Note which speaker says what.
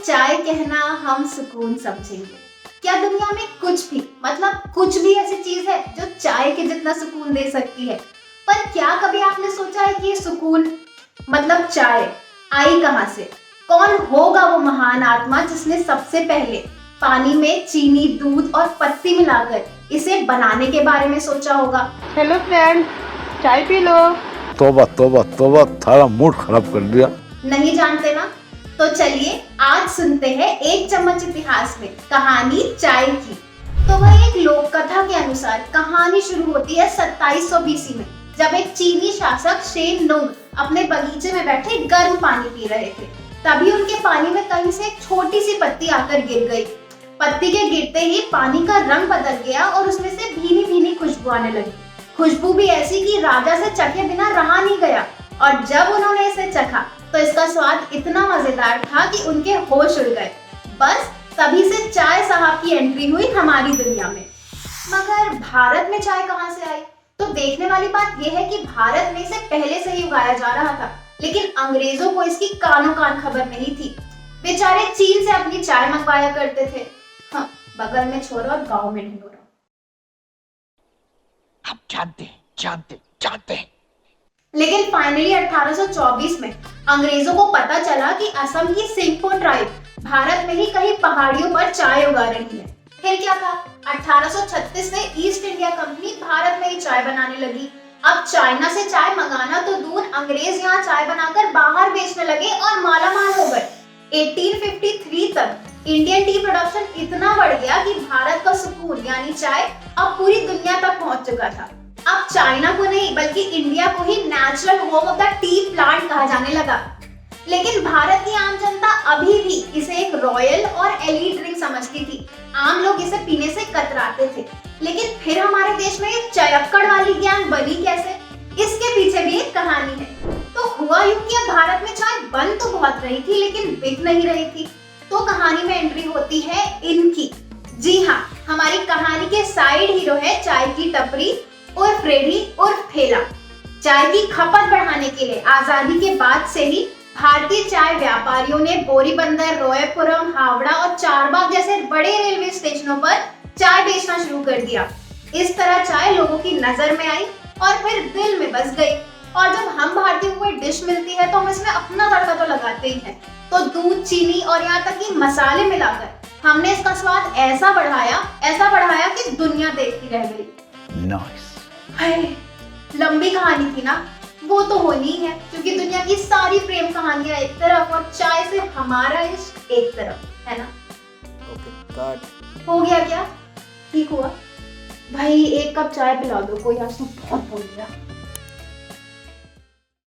Speaker 1: चाय कहना हम सुकून समझेंगे। क्या दुनिया में कुछ भी मतलब कुछ भी ऐसी चीज है जो चाय के जितना सुकून दे सकती है? पर क्या कभी आपने सोचा है कि ये सुकून मतलब चाय आई कहाँ से? कौन होगा वो महान आत्मा जिसने सबसे पहले पानी में चीनी, दूध और पत्ती मिलाकर इसे बनाने के बारे में सोचा होगा?
Speaker 2: हेलो फ्रेंड, चाय पी लो।
Speaker 3: तौबा तौबा तौबा, थारा मूड खराब कर दिया।
Speaker 1: नहीं जानते ना? तो चलिए आज सुनते हैं एक चम्मच इतिहास में कहानी चाय की। तो वह एक लोक कथा के अनुसार कहानी शुरू होती है 2700 बीसी में, जब एक चीनी शासक शेन नुंग अपने बगीचे में बैठे गर्म पानी पी रहे थे। तभी उनके पानी में कहीं से एक छोटी सी पत्ती आकर गिर गई। पत्ती के गिरते ही पानी का रंग बदल गया और उसमें से भीनी भीनी खुशबू आने लगी। खुशबू भी ऐसी कि राजा से चखे बिना रहा नहीं गया। और जब उन्होंने इसे चखा तो इसका स्वाद इतना मजेदार था कि उनके होश उड़ गए। बस तभी से चाय साहब की एंट्री हुई हमारी दुनिया में। मगर भारत में चाय कहाँ से आई? तो देखने वाली बात यह है कि भारत में इसे पहले से ही उगाया जा रहा था, लेकिन अंग्रेजों को इसकी कानो कान खबर नहीं थी। बेचारे चीन से अपनी चाय मंगवाया करते थे। हाँ, बगल में छोरा और गाँव में ढिंढोरा।
Speaker 4: हम जानते हैं।
Speaker 1: लेकिन फाइनली 1824 में अंग्रेजों को पता चला कि असम की सिंगफो ट्राइब भारत में ही कहीं पहाड़ियों पर चाय उगा रही है। फिर क्या था? 1836 से ईस्ट इंडिया कंपनी भारत में ही चाय बनाने लगी। अब चाइना से चाय मंगाना तो दूर, अंग्रेज यहाँ चाय बनाकर बाहर बेचने लगे और मालामाल हो गए। 1853 तक इंडियन टी प्रोडक्शन इतना बढ़ गया कि भारत का सुकून यानी चाय अब पूरी दुनिया तक पहुंच चुका था। अब चाइना को नहीं बल्कि इंडिया को ही natural home of the tea plant कहा जाने लगा। लेकिन भारत की आम जनता अभी भी इसे एक रॉयल और एलीट ड्रिंक समझती थी। आम लोग इसे पीने से कतराते थे। लेकिन फिर हमारे देश में ये चयक्कड़ वाली गैंग बनी कैसे? इसके पीछे भी एक कहानी है। तो हुआ यूं कि अब भारत में चाय बन तो बहुत रही थी लेकिन बिक नहीं रही थी। तो कहानी में एंट्री होती है इनकी। जी हाँ, हमारी कहानी के साइड हीरो है चाय की टपरी उर्फ रेडी उर्फ ठेला। चाय की खपत बढ़ाने के लिए आजादी के बाद से ही भारतीय चाय व्यापारियों ने बोरीबंदर, रोयपुरम, हावड़ा और चारबाग जैसे बड़े रेलवे स्टेशनों पर चाय बेचना शुरू कर दिया। इस तरह चाय लोगों की नजर में आई और फिर दिल में बस गई। और जब हम भारतीयों को कोई डिश मिलती है तो हम इसमें अपना तड़का तो लगाते ही हैं। तो दूध, चीनी और यहाँ तक कि मसाले मिलाकर हमने इसका स्वाद ऐसा बढ़ाया कि दुनिया देखती रह गई।
Speaker 3: नाइस।
Speaker 1: लंबी कहानी थी ना? वो तो होनी ही है क्योंकि दुनिया की सारी प्रेम कहानियां एक तरफ और चाय से हमारा इश्क एक तरफ, है ना? हो गया क्या? ठीक हुआ? भाई एक कप चाय पिला दो, कोई आज तो बहुत बोल दिया।